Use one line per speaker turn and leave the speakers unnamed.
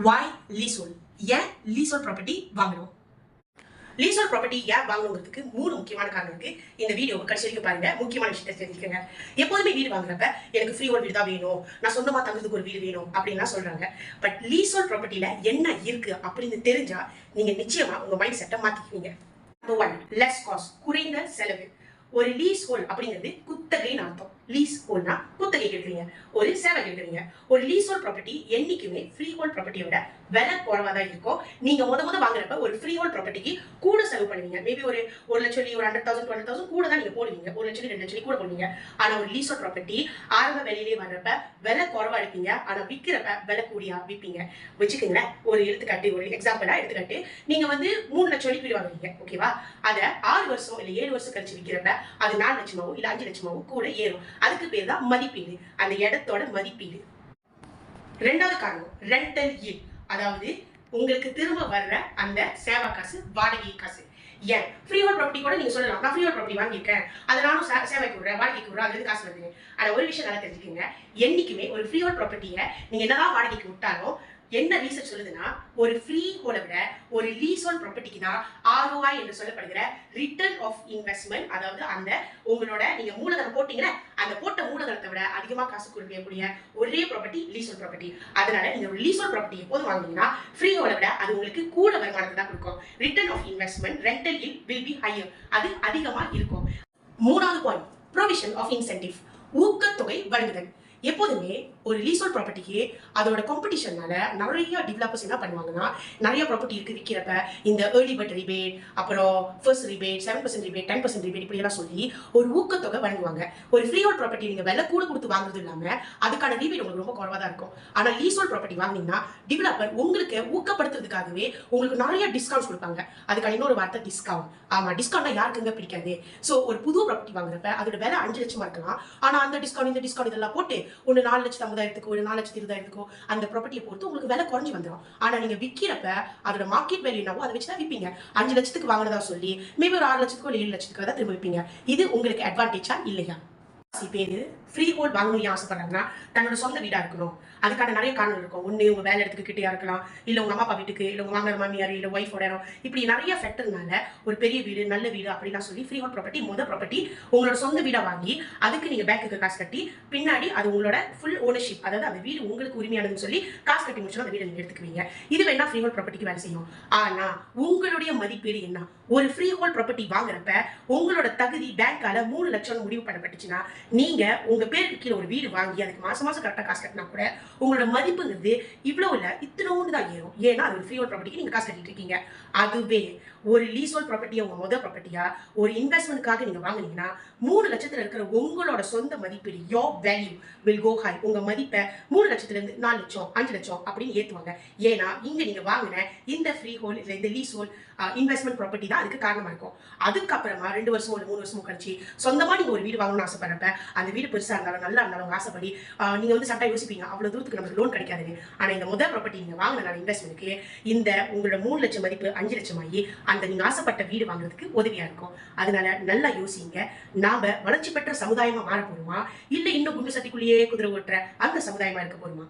வாய் லீசோல் ஏன் லீசோல் ப்ராப்பர்ட்டி வாங்கணும்? லீசோல் ப்ராப்பர்ட்டி ஏன் வாங்கணுங்கிறதுக்கு 3 முக்கியமான காரணம் இருக்கு. இந்த வீடியோவை கடைசி வரைக்கும் பாருங்க. முக்கியமான விஷயத்தை தெரிஞ்சுக்கங்க. எப்போதுமே வீடு வாங்குறப்ப எனக்கு ஃப்ரீ ஹோல்ட் வீடு தான் வேணும், நான் சொந்தமா தங்குறதுக்கு ஒரு வீடு வேணும் அப்படின்லாம் சொல்றாங்க. பட் லீசோல் ப்ராப்பர்ட்டியில என்ன இருக்கு அப்படின்னு தெரிஞ்சா நீங்க நிச்சயமா உங்க மைண்ட் செட்டை மாத்திக்குவீங்க. நம்பர் 1, லெஸ் காஸ்ட், குறைந்த செலவு. ஒரு லீஸ் ஹோல் அப்படிங்கிறது குத்தகைன்னு அர்த்தம். லீஸ் ஹோல்னா குத்தகை கேட்குறீங்க, ஒரு சேவை கேட்குறீங்க. ஒரு லீஸ் ஹோல் ப்ராப்பர்ட்டி என்னைக்குமே ஃப்ரீ ஹோல் ப்ராப்பர்ட்டியோட விலை குறைவா தான் இருக்கும். நீங்க முத வாங்குறப்ப ஒரு ஃப்ரீ ஹோல் ப்ராப்பர்ட்டிக்கு கூட செலவு பண்ணுவீங்க. மேபி ஒரு 1 லட்சம் ஒரு 100,000 200,000 கூட தான் நீங்க போடுவீங்க. 1 லட்சம் 2 லட்சம் கூட போடுவீங்க. ஆனா ஒரு லீஸ் ஹோல் ப்ராப்பர்ட்டி ஆரம்ப விலையிலேயே வர்றப்ப விலை குறைவா எடுப்பீங்க, ஆனா விற்கிறப்ப விலை கூடியா விற்பீங்க. வச்சுக்கோங்களேன், ஒரு எடுத்துக்காட்டு, ஒரு எக்ஸாம்பிளா எடுத்துக்காட்டு, நீங்க 3 லட்சம் வீடு வாங்குறீங்க, ஓகேவா? அதை 6 வருஷம் இல்ல 7 வருஷம் கழிச்சு விற்கிறப்ப அது 4 லட்சமாவோ இல்ல 5 லட்சமாவோ கூட ஏறும். அதுக்கு பேர் தான் மதிப்பீடு, அந்த இடத்தோட மதிப்பீடு. ரெண்டாவது காரணம் ரெண்டல் ஈல்ட், அதாவது உங்களுக்கு திரும்ப வர்ற அந்த சேவா காசு, வாடகை காசு. ஏன் ஃப்ரீ ஹோல்ட் ப்ராப்பர்ட்டி கூட நீங்க சொல்லலாம், நான் ஃப்ரீ ஹோல்ட் ப்ராப்பர்ட்டி வாங்கியிருக்கேன், அதை நானும் சேவைக்கு விடுறேன், வாடகைக்கு விடுறேன், அதுல காசு வருது. ஆனா ஒரு விஷயம் நல்லா தெரிஞ்சுக்கோங்க, என்னைக்குமே ஒரு ஃப்ரீ ஹோல்ட் ப்ராப்பர்ட்டியை நீங்க என்னதான் வாடகைக்கு விட்டாலும் என்ன ரீசர்ச் சொல்லுதுன்னா, ஒரு ஃப்ரீ ஹோலை விட ஒரு லீஸ் ஹோல் ப்ராப்பர்ட்டிக்கு தான் ROI என்று சொல்லப்படுகிற ரிட்டர்ன் ஆஃப் இன்வெஸ்ட்மெண்ட், அதாவது அந்த உங்களோட நீங்க மூலதனம் போட்டீங்கன்னா அந்த போட்ட மூலதனத்தை விட அதிகமாக காசு கொடுக்கக்கூடிய ஒரே ப்ராப்பர்ட்டி லீஸ் ஹோல் ப்ராப்பர்ட்டி. அதனால நீங்க ஒரு லீஸ் ஹோல் ப்ராப்பர்ட்டி எப்போது வாங்குனீங்கன்னா ஃப்ரீ ஹோலை விட அது உங்களுக்கு கூட வருமானத்தை தான் கொடுக்கும். Return of investment, rental yield will be higher, அது அதிகமாக இருக்கும். மூணாவது பாயிண்ட், ப்ரொவிஷன் ஆஃப் இன்சென்டிவ், ஊக்கத்தொகை வழங்குதல். எப்போதுமே ஒரு லீசோல் ப்ராப்பர்ட்டிக்கு அதோட காம்படிஷனால நிறைய டெவலப்பர்ஸ் என்ன பண்ணுவாங்கன்னா, நிறைய ப்ராப்பர்ட்டி இருக்கு விற்கிறப்ப இந்த ஏர்லி பர்ட் ரிபேட், அப்புறம் ஃபர்ஸ்ட் ரிபேட், 7% ரிபேட், 10% ரிபேட், இப்படி எல்லாம் சொல்லி ஒரு ஊக்கத்தொகை வழங்குவாங்க. ஒரு ஃப்ரீ ஹோல்ட் ப்ராப்பர்ட்டி நீங்க விலை கூட கொடுத்து வாங்குறது இல்லாம அதுக்கான ரிபேட் உங்களுக்கு ரொம்ப குறைவா தான் இருக்கும். ஆனா லீசோல் ப்ராப்பர்ட்டி வாங்கினீங்கன்னா டெவலப்பர் உங்களுக்கு ஊக்கப்படுத்துறதுக்காகவே உங்களுக்கு நிறைய டிஸ்கவுண்ட்ஸ் கொடுப்பாங்க. அதுக்கான இன்னொரு வார்த்தை டிஸ்கவுண்ட். ஆமா, டிஸ்கவுண்ட்னா யாருக்குங்க பிடிக்காது? ஸோ ஒரு புது ப்ராப்பர்ட்டி வாங்குறப்ப அதோட விலை 5 லட்சமா இருக்கலாம், ஆனா அந்த டிஸ்கவுண்ட் இந்த டிஸ்கவுண்ட் இதெல்லாம் போட்டு ஒன்று 4,50,000 ஒரு 4,20,000 அந்த ப்ராப்பர்ட்டியை பொறுத்து உங்களுக்கு விலை குறைஞ்சி வந்துடும். ஆனா நீங்க விற்கிறப்ப அதோட மார்க்கெட் வேல்யூ என்னவோ அதை வச்சு தான் விற்பீங்க. 5 லட்சத்துக்கு வாங்கினதா சொல்லி மேபி ஒரு 6 லட்சத்துக்கோ 7 லட்சத்துக்கு தான் திரும்ப விற்பீங்க. இது உங்களுக்கு அட்வான்டேஜா இல்லையா? பேரு ஃப்ரீ ஹோல்ட் வாங்கணும்னு ஆசைப்படுறாங்கன்னா தன்னோட சொந்த வீடா இருக்கணும். அதுக்கான நிறைய காரணங்கள் இருக்கும். ஒன்று உங்க வேலை இடத்துக்கு கிட்டே இருக்கலாம், இல்லை உங்க அம்மா அப்பா வீட்டுக்கு, இல்லை உங்க மாமனார் மாமியார், இல்லை ஒய்ஃபோட இடம், இப்படி நிறைய ஃபேக்டர்னால ஒரு பெரிய வீடு, நல்ல வீடு அப்படிலாம் சொல்லி ஃப்ரீ ஹோல்ட் ப்ராப்பர்ட்டி ப்ராப்பர்ட்டி உங்களோட சொந்த வீடா வாங்கி அதுக்கு நீங்க பேங்க்குக்கு காசு கட்டி பின்னாடி அது உங்களோட ஃபுல் ஓனர்ஷிப், அதாவது அந்த வீடு உங்களுக்கு உரிமையானதுன்னு சொல்லி காசு கட்டி முடிச்சா அந்த வீடை நீங்க எடுத்துக்குவீங்க. இது வேணா ஃப்ரீ ஹோல்ட் ப்ராப்பர்ட்டிக்கு வேலை செய்யும். ஆனா உங்களுடைய மதிப்பீடு என்ன? ஒரு ஃப்ரீ ஹோல்ட் ப்ராப்பர்ட்டி வாங்குறப்ப உங்களோட தகுதி பேங்கால 3 லட்சம் முடிவு பண்ணப்பட்டுச்சுன்னா நீங்க உங்க பேருக்கு கீழே ஒரு வீடு வாங்கி அதுக்கு மாசம் கரெக்டா காசு கட்டினா கூட உங்களோட மதிப்புங்கிறது இவ்வளவு இல்ல, இத்தனோண்டு தான் ஏறும். ஏன்னா அது ஒரு ஃப்ரீ ஹோல்ட் ப்ராப்பர்ட்டிக்கு நீங்க காசு கட்டிட்டு இருக்கீங்க. அதுவே ஒரு லீஸ் ஹோல்ட் ப்ராப்பர்ட்டியை உங்க முதல் ப்ராப்பர்ட்டியா ஒரு இன்வெஸ்ட்மெண்ட்காக நீங்க வாங்குனீங்கன்னா 3 லட்சத்துல இருக்கிற உங்களோட சொந்த மதிப்பீடு, your value will go high. உங்க மதிப்பை 3 லட்சத்துல இருந்து 4 லட்சம் 5 லட்சம் அப்படின்னு ஏத்துவாங்க. ஏன்னா இங்க நீங்க வாங்கின இந்த ஃப்ரீ ஹோல் இந்த லீஸ் ஹோல் இன்வெஸ்ட்மெண்ட் ப்ராப்பர்ட்டி தான் அதுக்கு காரணமா இருக்கும். அதுக்கப்புறமா 2 வருஷமோ இல்லை 3 வருஷமோ கழிச்சு சொந்தமா நீங்க ஒரு வீடு வாங்கணும்னு ஆசைப்படுறப்ப அந்த வீடு பெருசா இருந்தாலும் நல்லா இருந்தாலும் ஆசைப்படி நீங்க சட்டா யோசிப்பீங்க, அவ்வளவு தூரத்துக்கு நமக்கு லோன் கிடைக்காதுன்னு. ஆனா இந்த முதல் ப்ராப்பர்ட்டி நீங்க வாங்கின இன்வெஸ்ட்மெண்ட்டுக்கு இந்த உங்களோட 3 லட்சம் மதிப்பு 5 லட்சம் ஆகி அந்த நீங்க ஆசைப்பட்ட வீடு வாங்குறதுக்கு உதவியா இருக்கும். அதனால நல்லா யோசிங்க, நாம வளர்ச்சி பெற்ற சமுதாயமா மாற போறோமா, இல்ல இன்னும் குண்டு சட்டிக்குள்ளேயே குதிரை ஓட்டுற அந்த சமுதாயமா இருக்க போறோமா?